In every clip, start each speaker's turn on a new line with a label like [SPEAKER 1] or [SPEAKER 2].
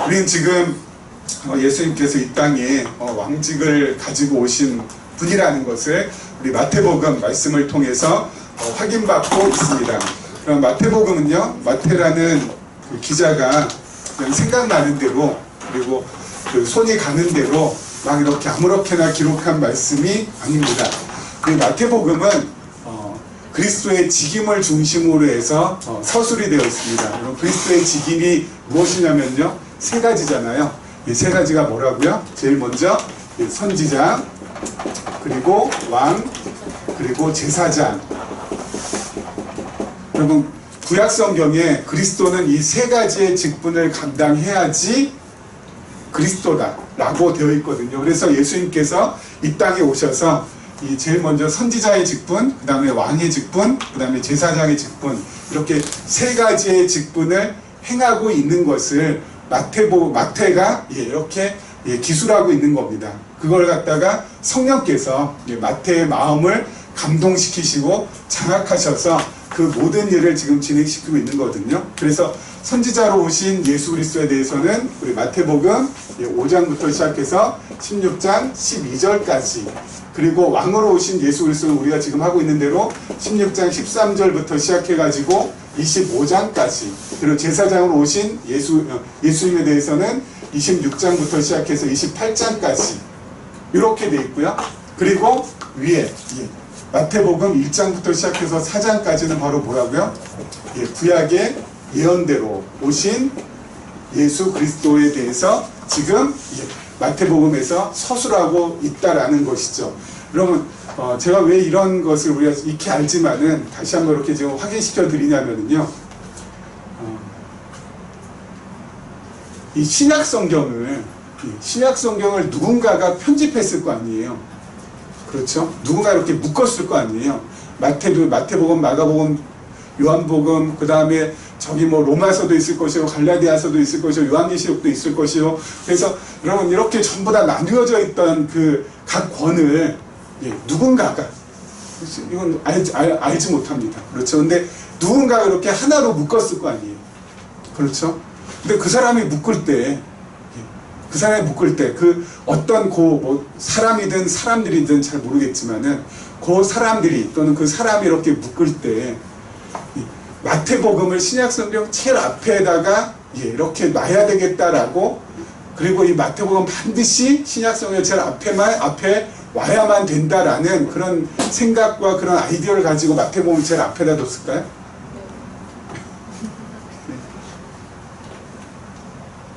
[SPEAKER 1] 우리는 지금 예수님께서 이 땅에 왕직을 가지고 오신 분이라는 것을 우리 마태복음 말씀을 통해서 확인받고 있습니다. 그럼 마태복음은요, 마태라는 그 기자가 그냥 생각나는 대로, 그리고 그 손이 가는 대로 막 이렇게 아무렇게나 기록한 말씀이 아닙니다. 그 마태복음은 그리스도의 직임을 중심으로 해서 서술이 되어 있습니다. 그럼 그리스도의 직임이 무엇이냐면요, 세 가지잖아요. 이 세 가지가 뭐라고요? 제일 먼저 선지자, 그리고 왕, 그리고 제사장. 여러분, 구약 성경에 그리스도는 이 세 가지의 직분을 감당해야지 그리스도다 라고 되어 있거든요. 그래서 예수님께서 이 땅에 오셔서 이 제일 먼저 선지자의 직분, 그 다음에 왕의 직분, 그 다음에 제사장의 직분, 이렇게 세 가지의 직분을 행하고 있는 것을 마태가 이렇게 기술하고 있는 겁니다. 그걸 갖다가 성령께서 마태의 마음을 감동시키시고 장악하셔서 그 모든 일을 지금 진행시키고 있는 거거든요. 그래서 선지자로 오신 예수 그리스도에 대해서는 우리 마태복음 5장부터 시작해서 16장 12절까지, 그리고 왕으로 오신 예수 그리스도는 우리가 지금 하고 있는 대로 16장 13절부터 시작해가지고 25장까지, 그리고 제사장으로 오신 예수님에 대해서는 26장부터 시작해서 28장까지 이렇게 돼 있고요. 그리고 위에 마태복음 1장부터 시작해서 4장까지는 바로 뭐라고요? 구약의 예언대로 오신 예수 그리스도에 대해서 지금 마태복음에서 서술하고 있다라는 것이죠. 그러면 제가 왜 이런 것을 우리가 익히 알지만은 다시 한번 이렇게 지금 확인시켜 드리냐면요, 이 신약 성경을 누군가가 편집했을 거 아니에요. 그렇죠? 누군가 이렇게 묶었을 거 아니에요. 마태복음, 마가복음, 요한복음, 그 다음에 저기 뭐 로마서도 있을 것이고, 갈라디아서도 있을 것이고, 요한계시록도 있을 것이고, 그래서 여러분 이렇게 전부 다 나누어져 있던 그 각 권을 누군가가, 이건 알지 못합니다. 그렇죠? 근데 누군가가 이렇게 하나로 묶었을 거 아니에요. 그렇죠? 근데 그 사람이 묶을 때, 그 어떤 사람이든 사람들이든 잘 모르겠지만은 그 사람들이 또는 그 사람이 이렇게 묶을 때 마태복음을 신약성경 제일 앞에다가 이렇게 놔야 되겠다라고, 그리고 이 마태복음 반드시 신약성경 제일 앞에 와야만 된다라는 그런 생각과 그런 아이디어를 가지고 마태복음을 제일 앞에다 뒀을까요?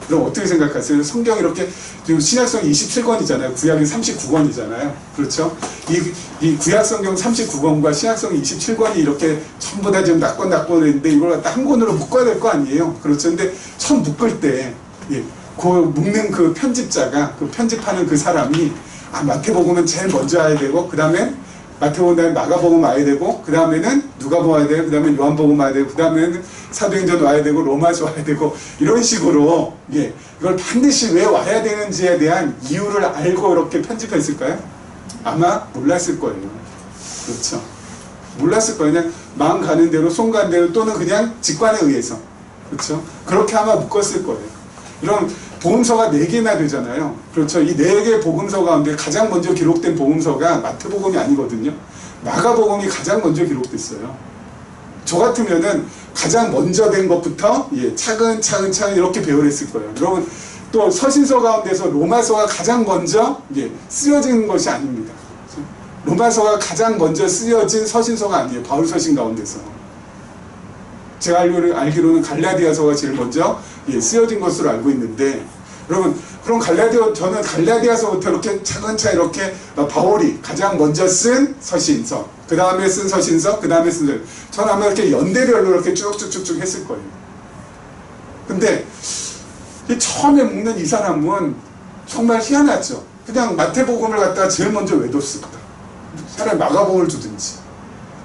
[SPEAKER 1] 그럼 어떻게 생각하세요? 성경이 이렇게 지금 신약성 27권이잖아요. 구약이 39권이잖아요. 그렇죠? 이 구약성경 39권과 신약성 27권이 이렇게 전부 다 지금 낙권했는데 이걸 갖다 한 권으로 묶어야 될 거 아니에요. 그렇죠? 근데 처음 묶을 때 그 묶는 그 편집자가, 그 편집하는 그 사람이 마태복음은 제일 먼저 와야 되고, 그 다음에 마태복음 다음에 마가복음 와야 되고, 그 다음에는 누가복음 와야 되고, 그 다음에 요한복음 와야 되고, 그 다음에는 사도행전 와야 되고, 로마서 와야 되고, 이런 식으로 이걸 반드시 왜 와야 되는지에 대한 이유를 알고 이렇게 편집했을까요? 아마 몰랐을 거예요. 그렇죠? 몰랐을 거예요. 그냥 마음 가는 대로, 손 가는 대로, 또는 그냥 직관에 의해서. 그렇죠? 그렇게 아마 묶었을 거예요. 이런 복음서가 4개나 되잖아요. 그렇죠? 이 4개의 복음서 가운데 가장 먼저 기록된 복음서가 마태복음이 아니거든요. 마가복음이 가장 먼저 기록됐어요. 저 같으면은 가장 먼저 된 것부터 차근차근 이렇게 배열했을 거예요. 여러분, 또 서신서 가운데서 로마서가 가장 먼저 쓰여진 것이 아닙니다. 로마서가 가장 먼저 쓰여진 서신서가 아니에요. 바울 서신 가운데서. 제가 알기로는 갈라디아서가 제일 먼저 쓰여진 것으로 알고 있는데, 여러분, 그럼 저는 갈라디아서부터 이렇게 차근차근 이렇게 바울이 가장 먼저 쓴 서신서, 그 다음에 쓴 서신서, 그 다음에 쓴 서신서, 저는 아마 이렇게 연대별로 이렇게 쭉쭉쭉쭉 했을 거예요. 근데 처음에 묶는 이 사람은 정말 희한하죠. 그냥 마태복음을 갖다가 제일 먼저 왜 뒀을까? 차라리 마가복음을 두든지,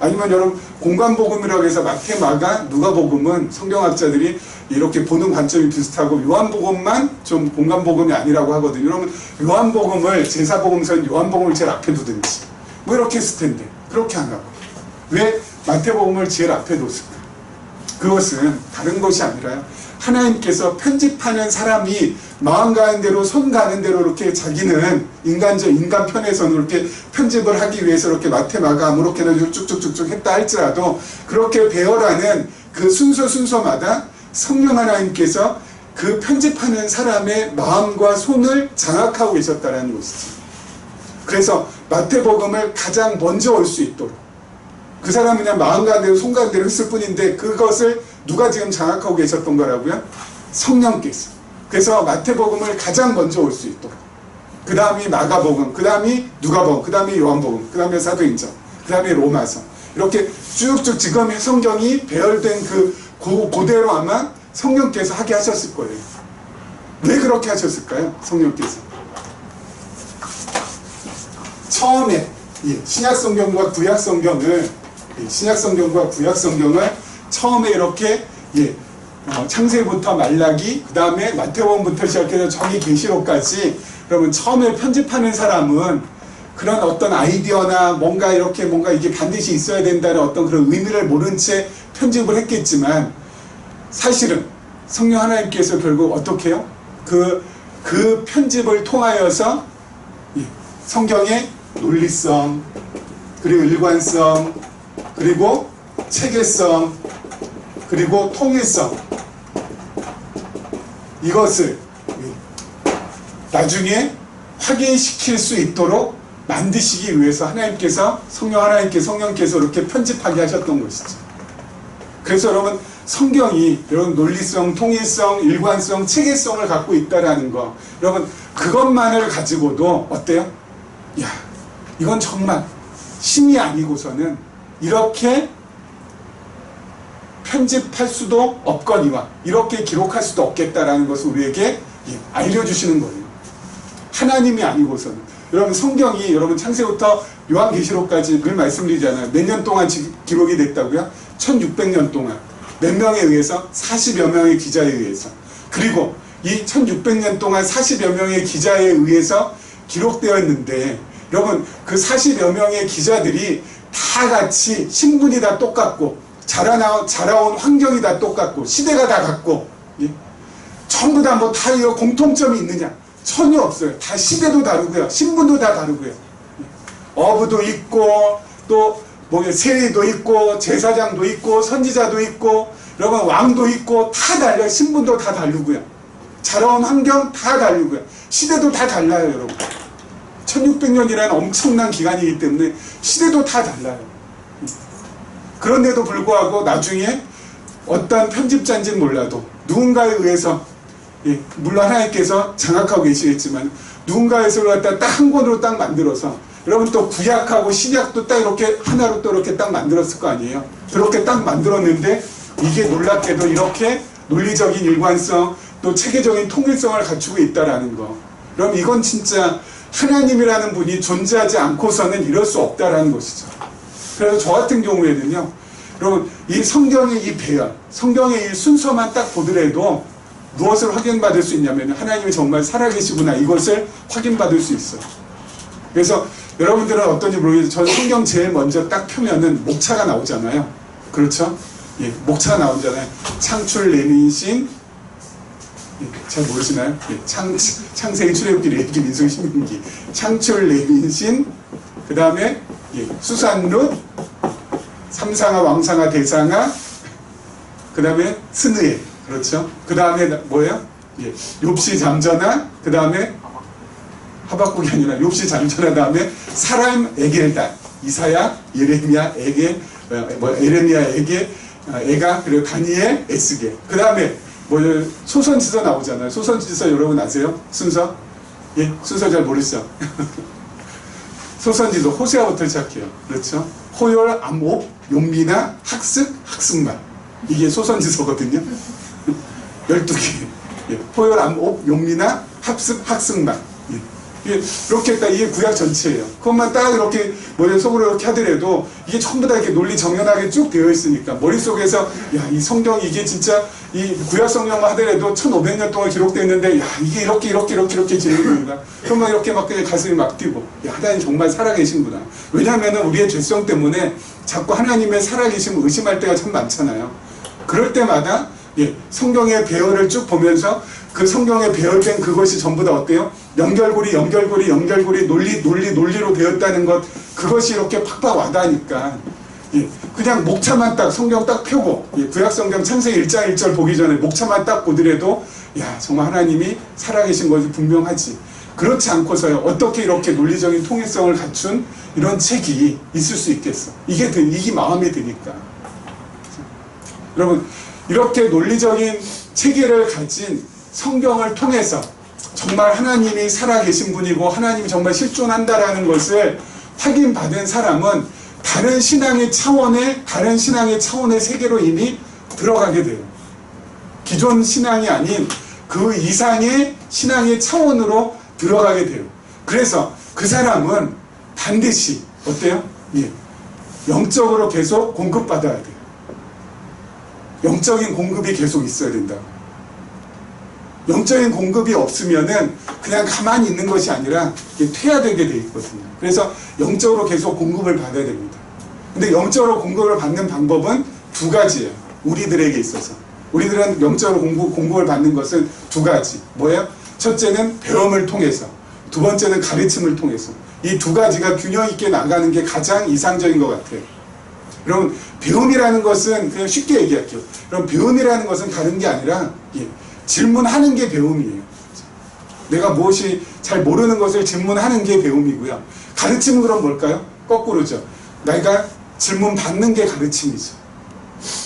[SPEAKER 1] 아니면 여러분 공간복음이라고 해서 마태, 마가, 누가복음은 성경학자들이 이렇게 보는 관점이 비슷하고 요한복음만 좀 공간복음이 아니라고 하거든요. 그러면 요한복음을, 제사복음서는 요한복음을 제일 앞에 두든지 뭐 이렇게 했을 텐데 그렇게 안 하고 왜 마태복음을 제일 앞에 뒀을까? 그것은 다른 것이 아니라요, 하나님께서 편집하는 사람이 마음 가는 대로 손 가는 대로 이렇게 자기는 인간 편에서는 이렇게 편집을 하기 위해서 이렇게 마테마가 아무렇게나 쭉쭉쭉쭉 했다 할지라도 그렇게 배열하는 그 순서마다 성령 하나님께서 그 편집하는 사람의 마음과 손을 장악하고 계셨다는 것이죠. 그래서 마태복음을 가장 먼저 올 수 있도록 그 사람은 그냥 마음 가는 대로 손 가는 대로 했을 뿐인데 그것을 누가 지금 장악하고 계셨던 거라고요? 성령께서. 그래서 마태복음을 가장 먼저 올 수 있도록 그 다음이 마가복음, 그 다음이 누가복음, 그 다음이 요한복음, 그 다음에 사도행전, 그 다음에 로마서 이렇게 쭉쭉 지금 성경이 배열된 그대로 아마 성령께서 하게 하셨을 거예요. 왜 그렇게 하셨을까요? 성령께서 처음에 신약성경과 구약성경을 처음에 이렇게 창세부터 말라기, 그 다음에 마태복음부터 시작해서 저기 계시록까지 그러면 처음에 편집하는 사람은 그런 어떤 아이디어나 뭔가 이게 반드시 있어야 된다는 어떤 그런 의미를 모른 채 편집을 했겠지만 사실은 성령 하나님께서 결국 어떻게 해요? 그 편집을 통하여서 성경의 논리성, 그리고 일관성, 그리고 체계성, 그리고 통일성, 이것을 나중에 확인시킬 수 있도록 만드시기 위해서 성령께서 이렇게 편집하게 하셨던 것이죠. 그래서 여러분 성경이 여러분 논리성, 통일성, 일관성, 체계성을 갖고 있다라는 거, 여러분 그것만을 가지고도 어때요? 야, 이건 정말 신이 아니고서는 이렇게 편집할 수도 없거니와 이렇게 기록할 수도 없겠다라는 것을 우리에게 알려주시는 거예요. 하나님이 아니고서는. 여러분 성경이 여러분 창세부터 요한계시록까지 늘 말씀드리잖아요. 몇 년 동안 기록이 됐다고요? 1600년 동안. 몇 명에 의해서? 40여 명의 기자에 의해서. 그리고 이 1600년 동안 40여 명의 기자에 의해서 기록되어 있는데 여러분 그 40여 명의 기자들이 다 같이 신분이 다 똑같고 자라온 환경이 다 똑같고 시대가 다 같고 전부 다 다 이거 공통점이 있느냐? 전혀 없어요. 다 시대도 다르고요. 신분도 다 다르고요. 어부도 있고 또 세리도 있고 제사장도 있고 선지자도 있고 여러분 왕도 있고 다 달라요. 신분도 다 다르고요. 자라온 환경 다 다르고요. 시대도 다 달라요. 여러분 1600년이라는 엄청난 기간이기 때문에 시대도 다 달라요. 그런데도 불구하고 나중에 어떤 편집자인지는 몰라도 누군가에 의해서 물론 하나님께서 장악하고 계시겠지만 누군가에서 갖다 딱 한 권으로 딱 만들어서 여러분 또 구약하고 신약도 딱 이렇게 하나로 또 이렇게 딱 만들었을 거 아니에요. 그렇게 딱 만들었는데 이게 놀랍게도 이렇게 논리적인 일관성 또 체계적인 통일성을 갖추고 있다라는 거. 그럼 이건 진짜 하나님이라는 분이 존재하지 않고서는 이럴 수 없다라는 것이죠. 그래서 저 같은 경우에는요, 여러분 이 성경의 이 배열, 성경의 이 순서만 딱 보더라도 무엇을 확인받을 수 있냐면 하나님이 정말 살아계시구나, 이것을 확인받을 수 있어요. 그래서 여러분들은 어떤지 모르겠어요. 저 성경 제일 먼저 딱 펴면은 목차가 나오잖아요. 그렇죠? 목차 나오잖아요. 창출, 레민신, 잘 모르시나요? 창세기, 출애굽기, 레위기, 민수기, 신명기. 창출, 레민신, 그 다음에 수산룻, 삼상아, 왕상아, 대상아, 그 다음에 스느에. 그렇죠? 그 다음에 뭐예요? 욥시, 잠전아, 그 다음에 하박국이 아니라 욥시, 잠전아, 다음에 사람, 에겔단, 이사야, 예레미야, 에게, 에레미야, 에게, 에가, 그리고 다니엘, 에스겔. 그 다음에 소선지서 나오잖아요. 소선지서 여러분 아세요? 순서? 순서 잘 모르시죠? 소선지서 호세아부터 시작해요. 그렇죠? 호열, 암옥, 용미나, 학습, 학승만. 이게 소선지서거든요. 12개. 호열, 암옥, 용미나, 합습, 학승만. 이렇게 딱 이게 구약 전체예요. 그것만 딱 이렇게 속으로 이렇게 하더라도 이게 전부 다 이렇게 논리 정연하게 쭉 되어 있으니까 머릿속에서 이 성경이 이게 진짜 이 구약 성경만 하더라도 1500년 동안 기록되어 있는데 이게 이렇게 진행되는구나. 그러면 이렇게 막 그냥 가슴이 막 뛰고 하나님 정말 살아계신구나. 왜냐하면 우리의 죄성 때문에 자꾸 하나님의 살아계심을 의심할 때가 참 많잖아요. 그럴 때마다 예, 성경의 배열을 쭉 보면서 그 성경에 배열된 그것이 전부 다 어때요? 연결고리 논리로 되었다는 것, 그것이 이렇게 팍팍 와닿으니까 예, 그냥 목차만 딱 성경 딱 펴고 예, 구약성경 창세기 1장 1절 보기 전에 목차만 딱 보더라도 야, 정말 하나님이 살아계신 것이 분명하지. 그렇지 않고서요, 어떻게 이렇게 논리적인 통일성을 갖춘 이런 책이 있을 수 있겠어. 이게 마음에 드니까. 여러분, 이렇게 논리적인 체계를 가진 성경을 통해서 정말 하나님이 살아계신 분이고 하나님이 정말 실존한다라는 것을 확인받은 사람은 다른 신앙의 차원의 세계로 이미 들어가게 돼요. 기존 신앙이 아닌 그 이상의 신앙의 차원으로 들어가게 돼요. 그래서 그 사람은 반드시 어때요? 예, 영적으로 계속 공급받아야 돼요. 영적인 공급이 계속 있어야 된다. 영적인 공급이 없으면은 그냥 가만히 있는 것이 아니라 퇴화되게 돼 있거든요. 그래서 영적으로 계속 공급을 받아야 됩니다. 근데 영적으로 공급을 받는 방법은 두 가지예요. 우리들에게 있어서. 우리들은 영적으로 공급을 받는 것은 두 가지. 뭐예요? 첫째는 배움을 통해서, 두 번째는 가르침을 통해서. 이 두 가지가 균형 있게 나가는 게 가장 이상적인 것 같아요. 여러분, 배움이라는 것은 그냥 쉽게 얘기할게요. 여러분, 배움이라는 것은 다른 게 아니라 질문하는 게 배움이에요. 내가 무엇이 잘 모르는 것을 질문하는 게 배움이고요. 가르침은 그럼 뭘까요? 거꾸로죠. 내가 질문 받는 게 가르침이죠.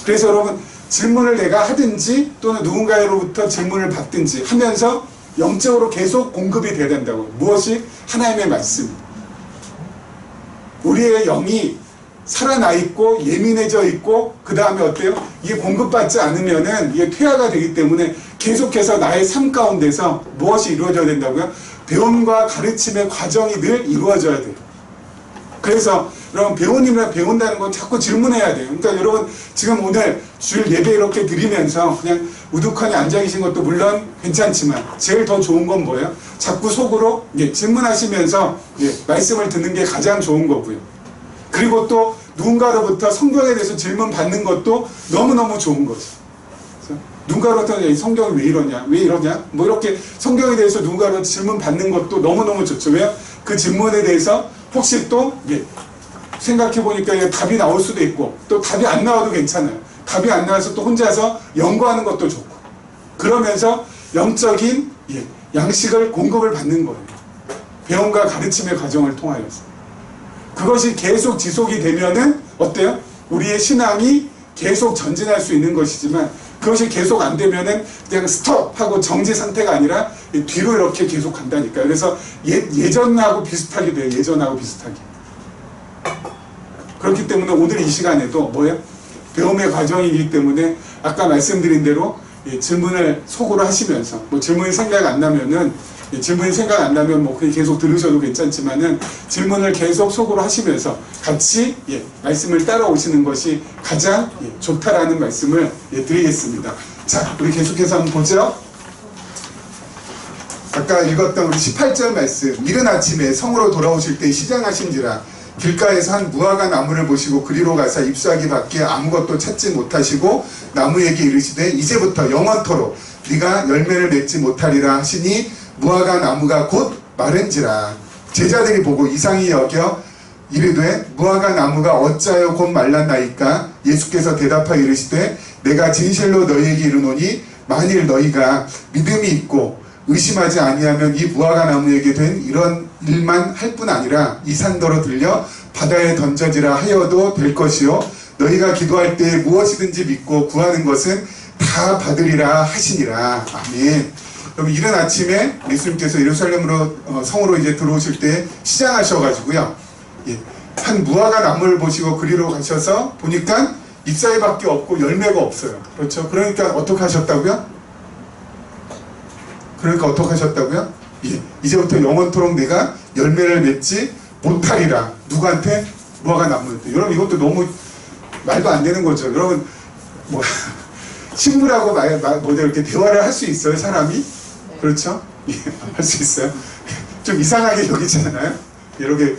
[SPEAKER 1] 그래서 여러분, 질문을 내가 하든지 또는 누군가로부터 질문을 받든지 하면서 영적으로 계속 공급이 돼야 된다고. 무엇이? 하나님의 말씀. 우리의 영이 살아나 있고 예민해져 있고 그 다음에 어때요? 이게 공급받지 않으면은 이게 퇴화가 되기 때문에 계속해서 나의 삶 가운데서 무엇이 이루어져야 된다고요? 배움과 가르침의 과정이 늘 이루어져야 돼요. 그래서 여러분, 배운다는 건 자꾸 질문해야 돼요. 그러니까 여러분, 지금 오늘 주일 예배 이렇게 드리면서 그냥 우두커니 앉아 계신 것도 물론 괜찮지만 제일 더 좋은 건 뭐예요? 자꾸 속으로 질문하시면서 말씀을 듣는 게 가장 좋은 거고요. 그리고 또 누군가로부터 성경에 대해서 질문 받는 것도 너무너무 좋은 거죠. 누군가로부터 성경이 왜 이러냐? 왜 이러냐? 뭐 이렇게 성경에 대해서 누군가로부터 질문 받는 것도 너무너무 좋죠. 왜요? 그 질문에 대해서 혹시 또 생각해보니까 답이 나올 수도 있고 또 답이 안 나와도 괜찮아요. 답이 안 나와서 또 혼자서 연구하는 것도 좋고 그러면서 영적인 양식을 공급을 받는 거예요. 배움과 가르침의 과정을 통하여서. 그것이 계속 지속이 되면은 어때요? 우리의 신앙이 계속 전진할 수 있는 것이지만 그것이 계속 안 되면은 그냥 스톱하고 정지 상태가 아니라 뒤로 이렇게 계속 간다니까요. 그래서 예전하고 비슷하게 돼요. 예전하고 비슷하게. 그렇기 때문에 오늘 이 시간에도 뭐예요? 배움의 과정이기 때문에 아까 말씀드린 대로 질문을 속으로 하시면서 질문이 생각 안 나면 뭐 그냥 계속 들으셔도 괜찮지만은 질문을 계속 속으로 하시면서 같이 말씀을 따라오시는 것이 가장 좋다라는 말씀을 드리겠습니다. 자, 우리 계속해서 한번 보죠. 아까 읽었던 우리 18절 말씀. 이른 아침에 성으로 돌아오실 때 시장하신지라 길가에서 한 무화과 나무를 보시고 그리로 가사 잎사귀 밖에 아무것도 찾지 못하시고 나무에게 이르시되 이제부터 영원토록 네가 열매를 맺지 못하리라 하시니 무화과 나무가 곧 마른지라. 제자들이 보고 이상히 여겨 이르되 무화과 나무가 어찌하여 곧 말랐나이까? 예수께서 대답하여 이르시되 내가 진실로 너희에게 이르노니 만일 너희가 믿음이 있고 의심하지 아니하면 이 무화과 나무에게 된 이런 일만 할 뿐 아니라 이 산더러 들려 바다에 던져지라 하여도 될 것이요 너희가 기도할 때 무엇이든지 믿고 구하는 것은 다 받으리라 하시니라. 아멘. 그럼 이른 아침에 예수님께서 예루살렘으로 성으로 이제 들어오실 때 시장하셔가지고요, 한 무화과 나무를 보시고 그리로 가셔서 보니까 잎사귀밖에 없고 열매가 없어요. 그렇죠? 그러니까 어떻게 하셨다고요? 이제부터 영원토록 내가 열매를 맺지 못하리라. 누구한테? 무화과 나무한테. 여러분, 이것도 너무 말도 안 되는 거죠. 여러분, 식물하고 이렇게 대화를 할 수 있어요, 사람이? 그렇죠? 할 수 있어요. 좀 이상하게 여기잖아요. 이렇게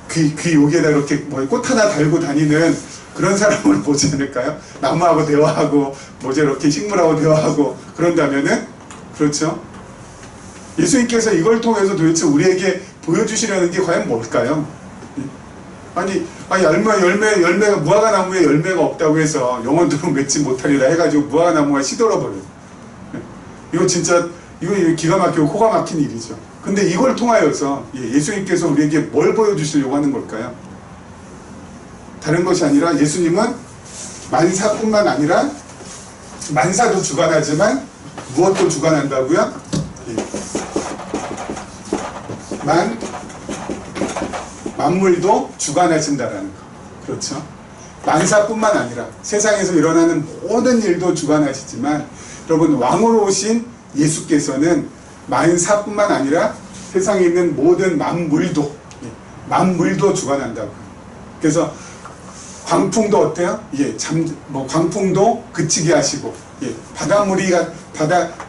[SPEAKER 1] 귀 여기에다 이렇게 꽃 하나 달고 다니는 그런 사람을 보지 않을까요? 나무하고 대화하고 뭐 저렇게 식물하고 대화하고 그런다면은 그렇죠? 예수님께서 이걸 통해서 도대체 우리에게 보여주시려는 게 과연 뭘까요? 아니 열매가 무화과 나무에 열매가 없다고 해서 영원토록 맺지 못하리라 해가지고 무화과 나무가 시들어버려요. 이거 진짜 이거 기가 막히고 코가 막힌 일이죠. 근데 이걸 통하여서 예수님께서 우리에게 뭘 보여주시려고 하는 걸까요? 다른 것이 아니라 예수님은 만사뿐만 아니라 만사도 주관하지만 무엇도 주관한다고요? 만물도 주관하신다라는 거. 그렇죠? 만사뿐만 아니라 세상에서 일어나는 모든 일도 주관하시지만 여러분 왕으로 오신 예수께서는 만사뿐만 아니라 세상에 있는 모든 만물도 주관한다고. 그래서 광풍도 어때요? 광풍도 그치게 하시고,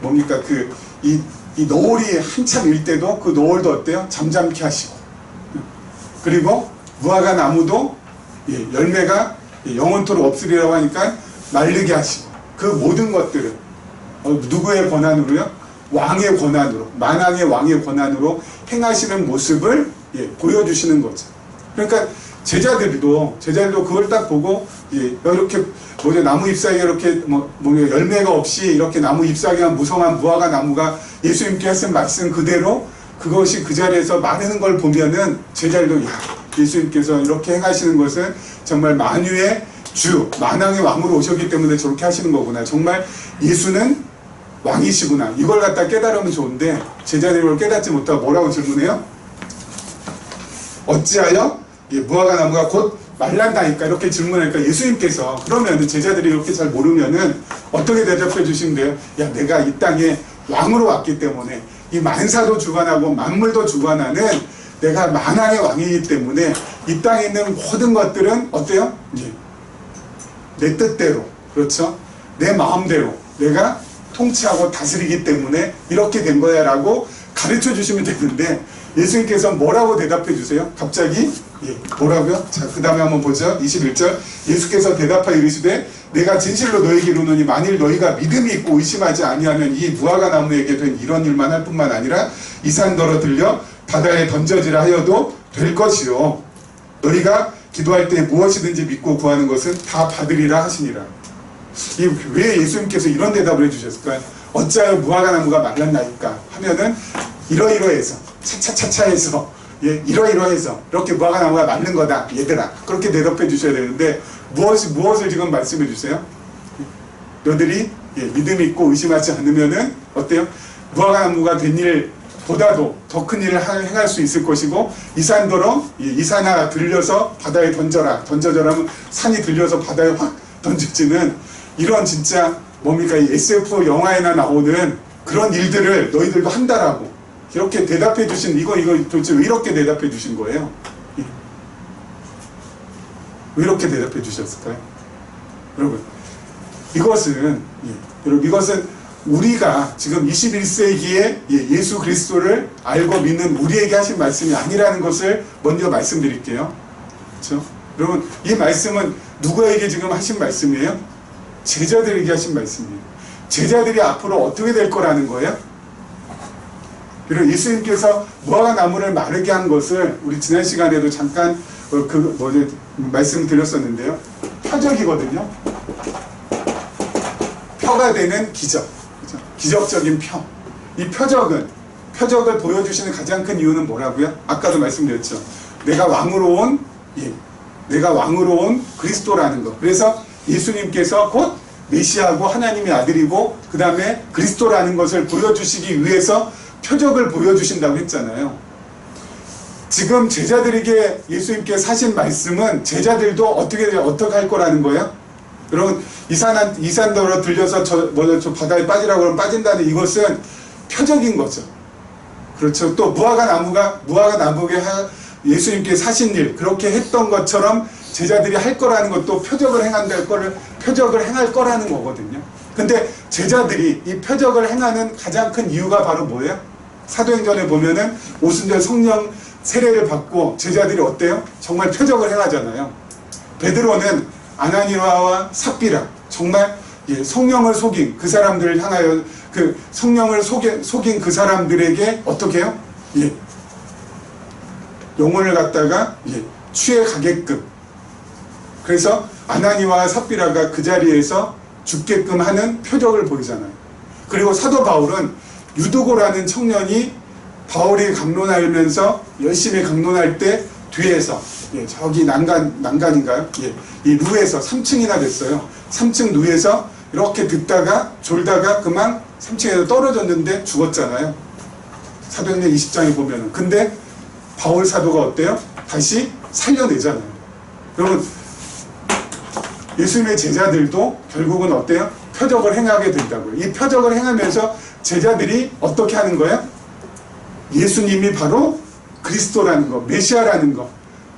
[SPEAKER 1] 뭡니까? 이 노을이 한참 일 때도 그 노을도 어때요? 잠잠케 하시고. 그리고 무화과 나무도 열매가 영원토록 없으리라고 하니까 마르게 하시고. 그 모든 것들은 누구의 권한으로요? 왕의 권한으로, 만왕의 왕의 권한으로 행하시는 모습을 보여주시는 거죠. 그러니까 제자들도 그걸 딱 보고 이렇게 나무 잎사귀에 이렇게 열매가 없이 이렇게 나무 잎사귀가 무성한 무화과 나무가 예수님께 하신 말씀 그대로 그것이 그 자리에서 마르는 걸 보면은 제자들도 예수님께서 이렇게 행하시는 것은 정말 만유의 주, 만왕의 왕으로 오셨기 때문에 저렇게 하시는 거구나. 정말 예수는 왕이시구나. 이걸 갖다 깨달으면 좋은데 제자들이 이걸 깨닫지 못하고 뭐라고 질문해요? 어찌하여 무화과 나무가 곧 말란다니까 이렇게 질문하니까 예수님께서 그러면 제자들이 이렇게 잘 모르면은 어떻게 대답해 주시면 돼요? 내가 이 땅에 왕으로 왔기 때문에 이 만사도 주관하고 만물도 주관하는 내가 만왕의 왕이기 때문에 이 땅에 있는 모든 것들은 어때요? 내 뜻대로, 그렇죠? 내 마음대로 내가 통치하고 다스리기 때문에 이렇게 된 거야 라고 가르쳐 주시면 되는데 예수님께서 뭐라고 대답해 주세요? 갑자기 뭐라고요? 자, 그 다음에 한번 보죠. 21절 예수께서 대답하여 이르시되 내가 진실로 너에게 이르노니 만일 너희가 믿음이 있고 의심하지 아니하면 이 무화과 나무에게 된 이런 일만 할 뿐만 아니라 이 산더러 들려 바다에 던져지라 하여도 될 것이요 너희가 기도할 때 무엇이든지 믿고 구하는 것은 다 받으리라 하시니라. 왜 예수님께서 이런 대답을 해주셨을까요? 어찌하여 무화과 나무가 말랐나이까 하면은 이러이러해서 차차차차해서 이러이러해서 이렇게 무화과 나무가 말른 거다 얘들아 그렇게 대답해 주셔야 되는데 무엇을 지금 말씀해 주세요? 너희들이 믿음이 있고 의심하지 않으면은 어때요? 무화과 나무가 된 일보다도 더 큰 일을 행할 수 있을 것이고 이 산더러 이 산아 들려서 바다에 던져져라면 산이 들려서 바다에 확 던져지는 이런 진짜 뭡니까 이 SF 영화에나 나오는 그런 일들을 너희들도 한다라고 이렇게 대답해 주신 이거 도대체 왜 이렇게 대답해 주신 거예요? 왜 이렇게 대답해 주셨을까요? 여러분 이것은 우리가 지금 21세기에 예수 그리스도를 알고 믿는 우리에게 하신 말씀이 아니라는 것을 먼저 말씀드릴게요. 그렇죠? 여러분 이 말씀은 누구에게 지금 하신 말씀이에요? 제자들에게 하신 말씀이에요. 제자들이 앞으로 어떻게 될 거라는 거예요? 그리고 예수님께서 무화과 나무를 마르게 한 것을 우리 지난 시간에도 잠깐 말씀드렸었는데요. 표적이거든요. 표가 되는 기적. 그렇죠? 기적적인 표. 이 표적을 보여주시는 가장 큰 이유는 뭐라고요? 아까도 말씀드렸죠. 내가 왕으로 온 그리스도라는 거. 그래서 예수님께서 곧 메시아고 하나님의 아들이고 그 다음에 그리스도라는 것을 보여주시기 위해서 표적을 보여주신다고 했잖아요. 지금 제자들에게 예수님께서 하신 말씀은 제자들도 어떻게 할 거라는 거예요? 여러분 이 산더러 들려서 저 바다에 빠지라고 그러면 빠진다는 이것은 표적인 거죠. 그렇죠. 또 무화과 나무에 예수님께서 하신 일 그렇게 했던 것처럼 제자들이 할 거라는 것도 표적을 행할 거라는 거거든요. 근데 제자들이 이 표적을 행하는 가장 큰 이유가 바로 뭐예요? 사도행전에 보면은 오순절 성령 세례를 받고 제자들이 어때요? 정말 표적을 행하잖아요. 베드로는 아나니아와 삽비라, 정말 성령을 속인 그 사람들을 향하여, 그 성령을 속인 그 사람들에게 어떻게 해요? 영혼을 갖다가 취해 가게끔, 그래서 아나니아와 삽비라가 그 자리에서 죽게끔 하는 표적을 보이잖아요. 그리고 사도 바울은 유두고라는 청년이 바울이 강론하면서 열심히 강론할 때 뒤에서, 저기 난간인가요? 이 루에서 3층이나 됐어요. 3층 루에서 이렇게 듣다가 졸다가 그만 3층에서 떨어졌는데 죽었잖아요. 사도행전 20장에 보면은. 근데 바울 사도가 어때요? 다시 살려내잖아요. 여러분, 예수님의 제자들도 결국은 어때요? 표적을 행하게 된다고요. 이 표적을 행하면서 제자들이 어떻게 하는 거예요? 예수님이 바로 그리스도라는 거, 메시아라는 거,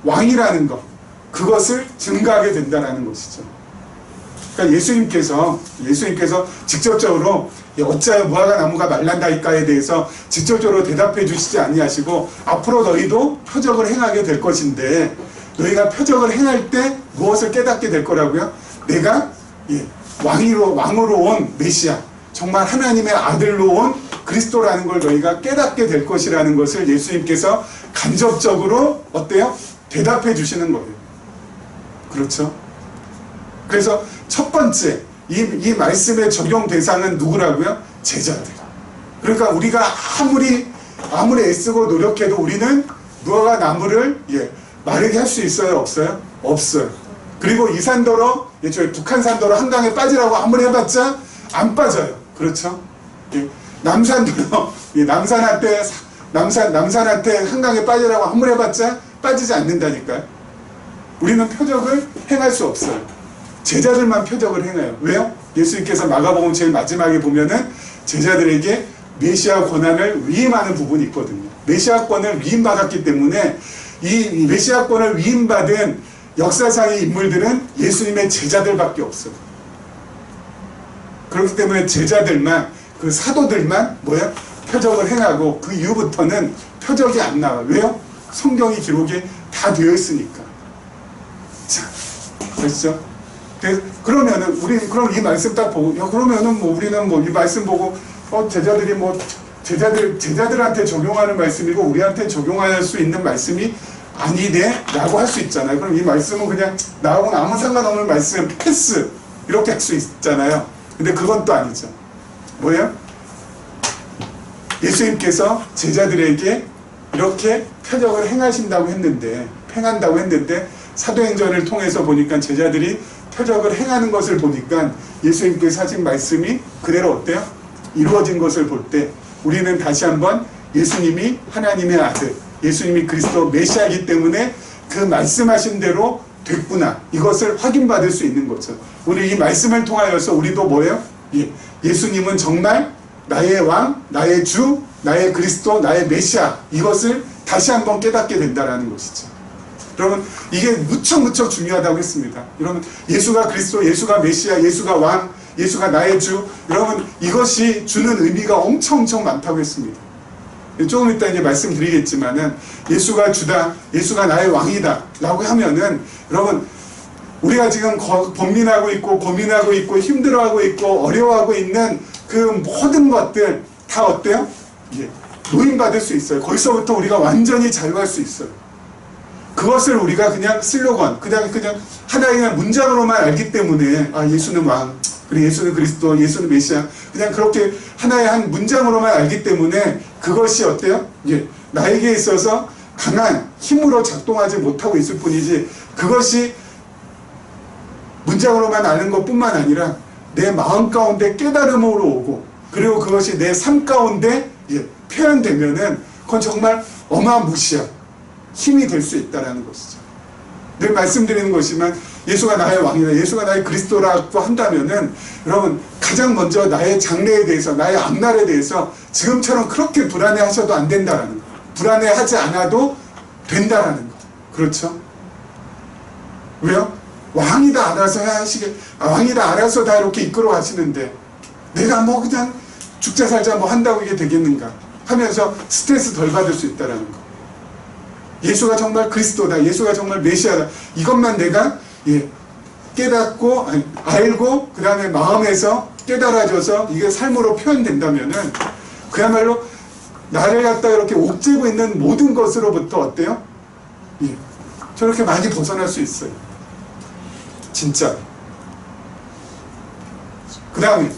[SPEAKER 1] 왕이라는 거, 그것을 증거하게 된다는 것이죠. 그러니까 예수님께서 직접적으로 어찌하여 무화과 나무가 말란다이까에 대해서 직접적으로 대답해 주시지 아니하시고, 앞으로 너희도 표적을 행하게 될 것인데, 너희가 표적을 행할 때 무엇을 깨닫게 될 거라고요? 내가 왕으로 온 메시아, 정말 하나님의 아들로 온 그리스도라는 걸 너희가 깨닫게 될 것이라는 것을 예수님께서 간접적으로 어때요? 대답해 주시는 거예요. 그렇죠? 그래서 첫 번째, 이 말씀의 적용 대상은 누구라고요? 제자들. 그러니까 우리가 아무리 애쓰고 노력해도 우리는 무화과 나무를 마르게 할 수 있어요? 없어요? 없어요. 그리고 이 산더러, 북한 산더러 한강에 빠지라고 아무리 해봤자 안 빠져요. 그렇죠? 남산더러, 남산한테 한강에 빠지라고 아무리 해봤자 빠지지 않는다니까요. 우리는 표적을 행할 수 없어요. 제자들만 표적을 행해요. 왜요? 예수님께서 마가복음 제일 마지막에 보면은 제자들에게 메시아 권한을 위임하는 부분이 있거든요. 메시아권을 위임받았기 때문에 이 메시아권을 위임받은 역사상의 인물들은 예수님의 제자들밖에 없어요. 그렇기 때문에 제자들만, 그 사도들만 표적을 행하고, 그 이후부터는 표적이 안 나와요. 왜요? 성경이 기록이 다 되어 있으니까. 자, 그렇죠? 그러면은 그럼 이 말씀 딱 보고, 그러면은 우리는 이 말씀 보고 제자들한테 적용하는 말씀이고 우리한테 적용할 수 있는 말씀이 아니네 라고 할 수 있잖아요. 그럼 이 말씀은 그냥 나하고는 아무 상관없는 말씀, 패스, 이렇게 할 수 있잖아요. 근데 그건 또 아니죠. 뭐예요? 예수님께서 제자들에게 이렇게 표적을 행한다고 했는데 사도행전을 통해서 보니까 제자들이 표적을 행하는 것을 보니까 예수님께서 하신 말씀이 그대로 어때요? 이루어진 것을 볼 때 우리는 다시 한번 예수님이 하나님의 아들, 예수님이 그리스도 메시아이기 때문에 그 말씀하신 대로 됐구나, 이것을 확인받을 수 있는 거죠. 우리 이 말씀을 통하여서 우리도 뭐예요? 예수님은 정말 나의 왕, 나의 주, 나의 그리스도, 나의 메시아, 이것을 다시 한번 깨닫게 된다는 것이죠. 여러분, 이게 무척 중요하다고 했습니다. 여러분, 예수가 그리스도, 예수가 메시아, 예수가 왕, 예수가 나의 주, 여러분, 이것이 주는 의미가 엄청 많다고 했습니다. 조금 이따 이제 말씀드리겠지만은, 예수가 주다, 예수가 나의 왕이다 라고 하면은, 여러분, 우리가 지금 번민하고 있고 고민하고 있고 힘들어하고 있고 어려워하고 있는 그 모든 것들 다 어때요? 노임받을 수 있어요. 거기서부터 우리가 완전히 자유할 수 있어요. 그것을 우리가 그냥 슬로건, 그냥 하나의 문장으로만 알기 때문에, 예수는 왕, 그리고 예수는 그리스도, 예수는 메시아, 그냥 그렇게 하나의 한 문장으로만 알기 때문에 그것이 어때요? 나에게 있어서 강한 힘으로 작동하지 못하고 있을 뿐이지, 그것이 문장으로만 아는 것뿐만 아니라 내 마음 가운데 깨달음으로 오고, 그리고 그것이 내 삶 가운데 표현되면은 그건 정말 어마무시한 힘이 될 수 있다는 것이죠. 늘 말씀드리는 것이지만, 예수가 나의 왕이다, 예수가 나의 그리스도라고 한다면은, 여러분, 가장 먼저 나의 장래에 대해서, 나의 앞날에 대해서 지금처럼 그렇게 불안해 하셔도 안 된다라는 거, 불안해 하지 않아도 된다라는 거. 그렇죠? 왜요? 왕이다 알아서 왕이다 알아서 다 이렇게 이끌어 가시는데, 내가 그냥 죽자 살자 한다고 이게 되겠는가 하면서 스트레스 덜 받을 수 있다라는 거. 예수가 정말 그리스도다, 예수가 정말 메시아다, 이것만 내가 깨닫고 알고 그 다음에 마음에서 깨달아져서 이게 삶으로 표현된다면은 그야말로 나를 갖다 이렇게 옥죄고 있는 모든 것으로부터 어때요? 예, 저렇게 많이 벗어날 수 있어요. 진짜. 그 다음에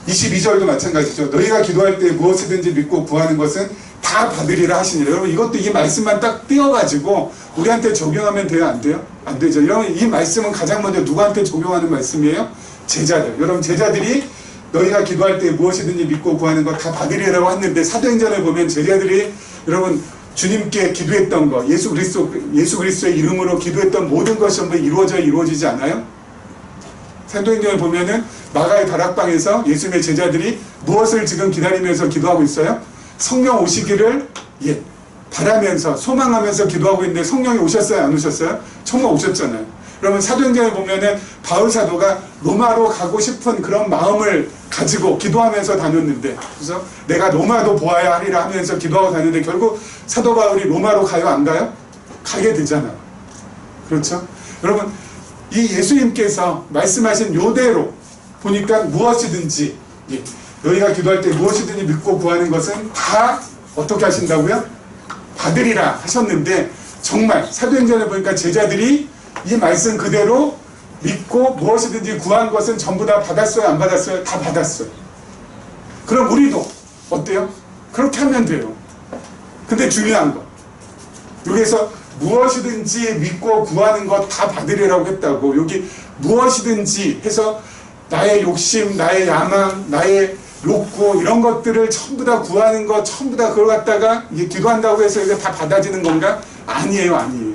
[SPEAKER 1] 22절도 마찬가지죠. 너희가 기도할 때 무엇이든지 믿고 구하는 것은 다 받으리라 하시니라. 여러분 이것도 이 말씀만 딱 띄어가지고 우리한테 적용하면 돼요? 안 돼요? 안 되죠. 여러분 이 말씀은 가장 먼저 누구한테 적용하는 말씀이에요? 제자들. 여러분 제자들이 너희가 기도할 때 무엇이든지 믿고 구하는 거 다 받으리라고 했는데 사도행전을 보면 제자들이 여러분 주님께 기도했던 거 예수 그리스도의 이름으로 기도했던 모든 것이 전부 이루어지지 않아요? 사도행전을 보면은 마가의 다락방에서 예수님의 제자들이 무엇을 지금 기다리면서 기도하고 있어요? 성령 오시기를 바라면서 소망하면서 기도하고 있는데 성령이 오셨어요? 안 오셨어요? 정말 오셨잖아요. 그러면 사도행전에 보면은 바울 사도가 로마로 가고 싶은 그런 마음을 가지고 기도하면서 다녔는데, 그래서 내가 로마도 보아야 하리라 하면서 기도하고 다녔는데 결국 사도 바울이 로마로 가요? 안 가요? 가게 되잖아요. 그렇죠? 여러분 이 예수님께서 말씀하신 요대로 보니까 무엇이든지 너희가 기도할 때 무엇이든지 믿고 구하는 것은 다 어떻게 하신다고요? 받으리라 하셨는데 정말 사도행전에 보니까 제자들이 이 말씀 그대로 믿고 무엇이든지 구한 것은 전부 다 받았어요? 안 받았어요? 다 받았어요. 그럼 우리도 어때요? 그렇게 하면 돼요. 근데 중요한 거 여기에서 무엇이든지 믿고 구하는 것 다 받으리라고 했다고. 여기 무엇이든지 해서 나의 욕심, 나의 야망, 나의 욕구 이런 것들을 전부 다 구하는 것 전부 다 그걸 갖다가 이게 기도한다고 해서 이게 다 받아지는 건가? 아니에요. 아니에요.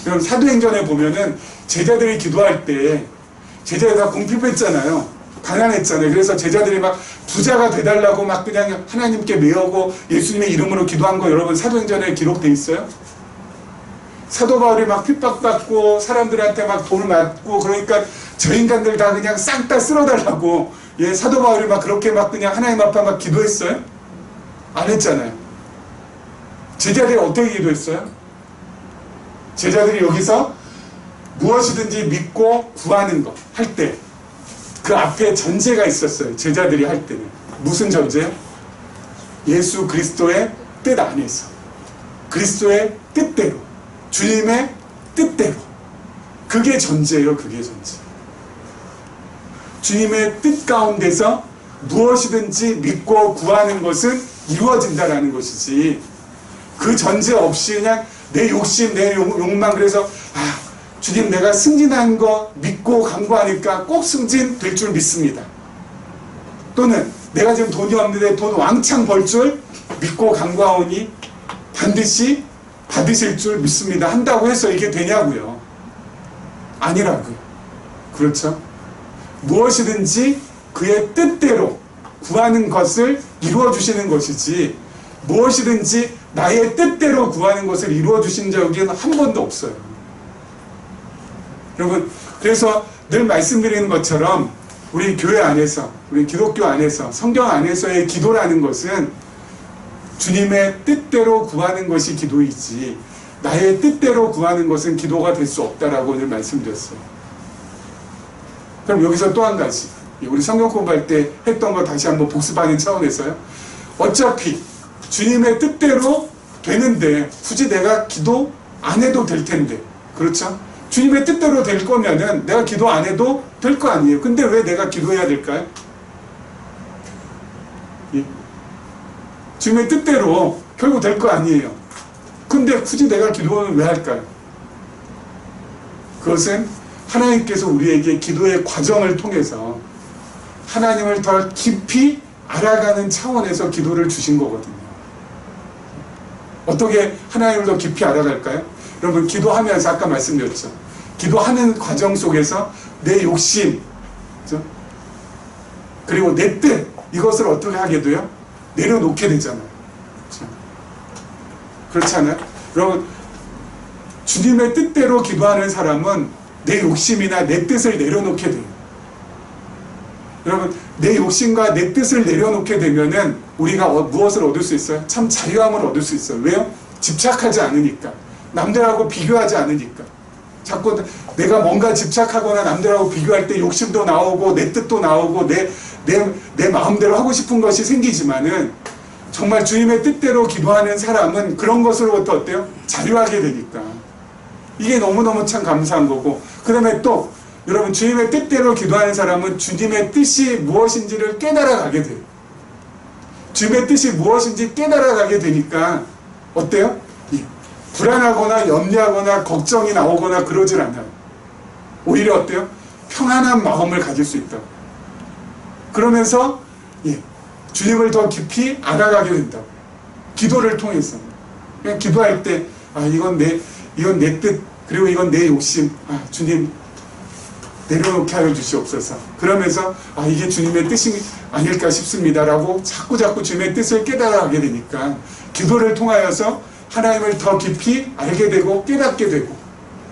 [SPEAKER 1] 그럼 사도행전에 보면은 제자들이 기도할 때 제자들이 다 궁핍했잖아요. 가난했잖아요. 그래서 제자들이 막 부자가 돼달라고 막 그냥 하나님께 매어고 예수님의 이름으로 기도한 거 여러분 사도행전에 기록돼 있어요? 사도 바울이 막 핍박받고 사람들한테 막 돈을 맞고 그러니까 저 인간들 다 그냥 싹 다 쓸어달라고 사도 바울이 막 그렇게 막 그냥 하나님 앞에 막 기도했어요? 안 했잖아요. 제자들이 어떻게 기도했어요? 제자들이 여기서 무엇이든지 믿고 구하는 거 할 때 그 앞에 전제가 있었어요. 제자들이 할 때는 무슨 전제요? 예수 그리스도의 뜻 안에서 그리스도의 뜻대로 주님의 뜻대로 그게 전제예요. 그게 전제. 주님의 뜻 가운데서 무엇이든지 믿고 구하는 것은 이루어진다라는 것이지 그 전제 없이 그냥 내 욕심, 내 욕망 그래서 주님 내가 승진한 거 믿고 간구하니까 꼭 승진될 줄 믿습니다. 또는 내가 지금 돈이 없는데 돈 왕창 벌 줄 믿고 간구하오니 반드시 받으실 줄 믿습니다. 한다고 해서 이게 되냐고요? 아니라고요. 그렇죠? 무엇이든지 그의 뜻대로 구하는 것을 이루어 주시는 것이지 무엇이든지 나의 뜻대로 구하는 것을 이루어 주신 적은 한 번도 없어요. 여러분 그래서 늘 말씀드리는 것처럼 우리 교회 안에서 우리 기독교 안에서 성경 안에서의 기도라는 것은 주님의 뜻대로 구하는 것이 기도이지 나의 뜻대로 구하는 것은 기도가 될 수 없다라고 오늘 말씀드렸어요. 그럼 여기서 또 한 가지 우리 성경 공부할 때 했던 거 다시 한번 복습하는 차원에서요. 어차피 주님의 뜻대로 되는데 굳이 내가 기도 안 해도 될 텐데 그렇죠? 주님의 뜻대로 될 거면은 내가 기도 안 해도 될 거 아니에요. 근데 왜 내가 기도해야 될까요? 주님의 뜻대로 결국 될 거 아니에요. 근데 굳이 내가 기도는 왜 할까요? 그것은 하나님께서 우리에게 기도의 과정을 통해서 하나님을 더 깊이 알아가는 차원에서 기도를 주신 거거든요. 어떻게 하나님을 더 깊이 알아갈까요? 여러분 기도하면서 아까 말씀드렸죠. 기도하는 과정 속에서 내 욕심 그리고 내 뜻 이것을 어떻게 하게 돼요? 내려놓게 되잖아요. 그렇지 않아요? 여러분 주님의 뜻대로 기도하는 사람은 내 욕심이나 내 뜻을 내려놓게 돼요. 여러분 내 욕심과 내 뜻을 내려놓게 되면은 우리가 무엇을 얻을 수 있어요? 참 자유함을 얻을 수 있어요. 왜요? 집착하지 않으니까 남들하고 비교하지 않으니까 자꾸 내가 뭔가 집착하거나 남들하고 비교할 때 욕심도 나오고 내 뜻도 나오고 내 마음대로 하고 싶은 것이 생기지만은 정말 주님의 뜻대로 기도하는 사람은 그런 것으로부터 어때요? 자유하게 되니까. 이게 너무너무 참 감사한 거고, 그 다음에 또 여러분 주님의 뜻대로 기도하는 사람은 주님의 뜻이 무엇인지를 깨달아가게 돼요. 주님의 뜻이 무엇인지 깨달아가게 되니까 어때요? 불안하거나 염려하거나 걱정이 나오거나 그러질 않아요. 오히려 어때요? 평안한 마음을 가질 수 있다. 그러면서 주님을 더 깊이 알아가게 된다고. 기도를 통해서. 그냥 기도할 때 이건 내 뜻, 그리고 이건 내 욕심. 주님 내려놓게 하여 주시옵소서. 그러면서 이게 주님의 뜻이 아닐까 싶습니다 라고 자꾸 주님의 뜻을 깨달아가게 되니까 기도를 통하여서 하나님을 더 깊이 알게 되고 깨닫게 되고,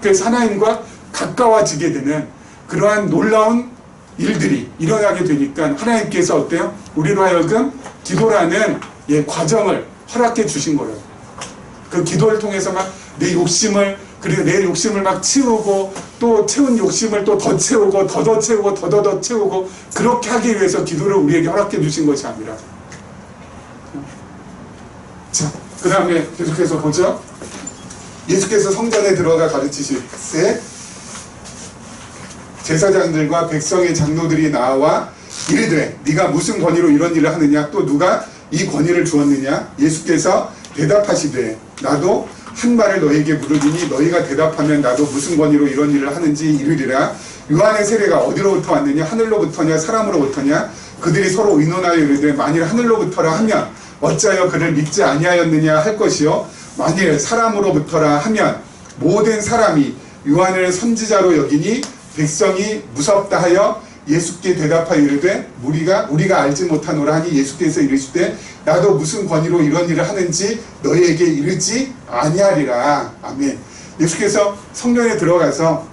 [SPEAKER 1] 그래서 하나님과 가까워지게 되는 그러한 놀라운 일들이 일어나게 되니까 하나님께서 어때요? 우리로 하여금 기도라는 과정을 허락해 주신 거예요. 그 기도를 통해서 막 내 욕심을, 그리고 내 욕심을 막 채우고, 또 채운 욕심을 또 더 채우고, 더 채우고, 더 채우고, 그렇게 하기 위해서 기도를 우리에게 허락해 주신 것이 아니라. 자, 그 다음에 계속해서 보죠. 예수께서 성전에 들어가 가르치실 때 제사장들과 백성의 장로들이 나와 이르되 네가 무슨 권위로 이런 일을 하느냐, 또 누가 이 권위를 주었느냐. 예수께서 대답하시되 나도 한 말을 너희에게 물으리니 너희가 대답하면 나도 무슨 권위로 이런 일을 하는지 이르리라. 요한의 세례가 어디로부터 왔느냐, 하늘로부터냐 사람으로부터냐. 그들이 서로 의논하여 이르되 만일 하늘로부터라 하면 어찌하여 그를 믿지 아니하였느냐 할 것이요, 만일 사람으로부터라 하면 모든 사람이 요한을 선지자로 여기니 백성이 무섭다 하여 예수께 대답하여 이르되 우리가 알지 못하노라 하니 예수께서 이르시되 나도 무슨 권위로 이런 일을 하는지 너희에게 이르지 아니하리라. 아멘. 예수께서 성전에 들어가서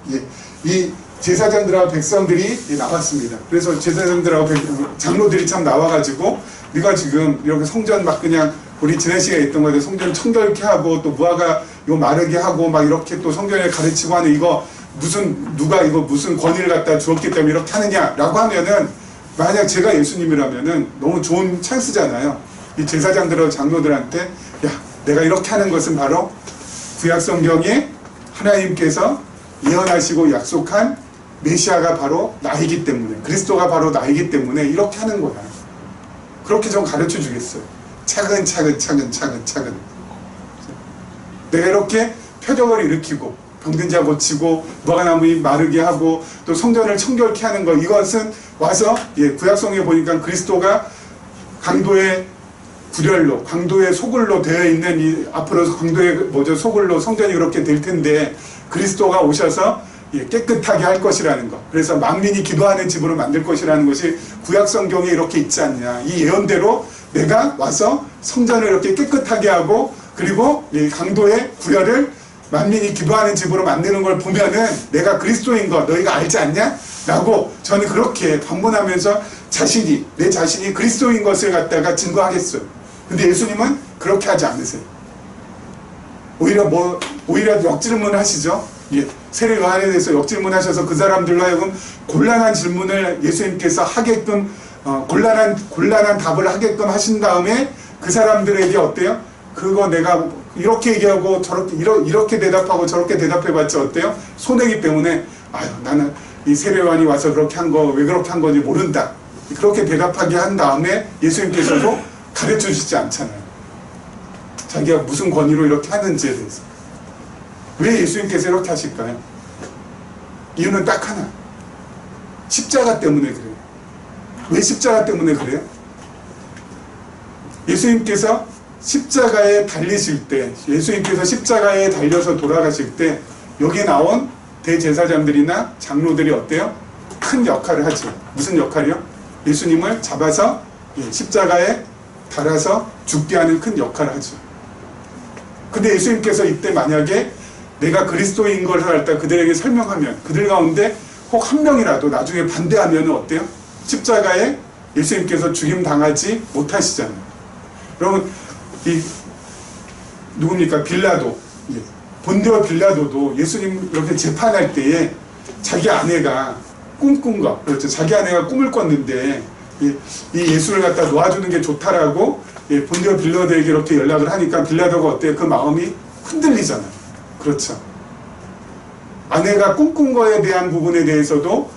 [SPEAKER 1] 이 제사장들하고 백성들이 나왔습니다. 그래서 제사장들하고 장로들이 참 나와가지고 네가 지금 이렇게 성전 막 그냥 우리 지난 시간에 있던 거에 성전 청결케 하고 또 무화과 요 마르게 하고 막 이렇게 또 성전에 가르치고 하는 이거 누가 이거 무슨 권위를 갖다 주었기 때문에 이렇게 하느냐라고 하면은, 만약 제가 예수님이라면은 너무 좋은 찬스잖아요. 이 제사장들하고 장로들한테 내가 이렇게 하는 것은 바로 구약 성경에 하나님께서 예언하시고 약속한 메시아가 바로 나이기 때문에, 그리스도가 바로 나이기 때문에 이렇게 하는 거야. 그렇게 좀 가르쳐 주겠어요. 차근차근. 내가 이렇게 표적을 일으키고 병든 자 고치고 무화과나무 마르게 하고 또 성전을 청결케 하는 것, 이것은 와서 구약성에 보니까 그리스도가 강도의 구렬로, 강도의 소굴로 되어 있는 이 앞으로 강도의 소굴로 성전이 그렇게 될 텐데 그리스도가 오셔서 깨끗하게 할 것이라는 것, 그래서 만민이 기도하는 집으로 만들 것이라는 것이 구약성경에 이렇게 있지 않냐. 이 예언대로 내가 와서 성전을 이렇게 깨끗하게 하고, 그리고 이 강도의 구렬을 만민이 기도하는 집으로 만드는 걸 보면은 내가 그리스도인 거 너희가 알지 않냐? 라고 저는 그렇게 반문하면서 내 자신이 그리스도인 것을 갖다가 증거하겠어요. 근데 예수님은 그렇게 하지 않으세요. 오히려 역질문 하시죠. 세례 요한에 대해서 역질문 하셔서 그 사람들로 하여금 곤란한 질문을 예수님께서 하게끔, 곤란한 답을 하게끔 하신 다음에 그 사람들에게 어때요? 그거 내가 이렇게 얘기하고 이렇게 대답하고 저렇게 대답해봤자 어때요? 손해기 때문에 나는 이 세례 요한이 와서 그렇게 한 거 왜 그렇게 한 건지 모른다. 그렇게 대답하게 한 다음에 예수님께서도 가르쳐 주시지 않잖아요. 자기가 무슨 권위로 이렇게 하는지에 대해서. 왜 예수님께서 이렇게 하실까요? 이유는 딱 하나. 십자가 때문에 그래요. 왜 십자가 때문에 그래요? 예수님께서 십자가에 달리실 때, 예수님께서 십자가에 달려서 돌아가실 때 여기 나온 대제사장들이나 장로들이 어때요? 큰 역할을 하죠. 무슨 역할이요? 예수님을 잡아서 십자가에 달아서 죽게 하는 큰 역할을 하죠. 근데 예수님께서 이때 만약에 내가 그리스도인 걸 갖다 그들에게 설명하면, 그들 가운데 혹 한 명이라도 나중에 반대하면 어때요? 십자가에 예수님께서 죽임 당하지 못하시잖아요. 여러분, 누굽니까? 빌라도. 본디오 빌라도도 예수님 이렇게 재판할 때에 자기 아내가 꿈꾼 거, 그렇죠. 자기 아내가 꿈을 꿨는데 이 예수를 갖다 놓아주는 게 좋다라고 본디오 빌라도에게 이렇게 연락을 하니까 빌라도가 어때요? 그 마음이 흔들리잖아요. 그렇죠. 아내가 꿈꾼 거에 대한 부분에 대해서도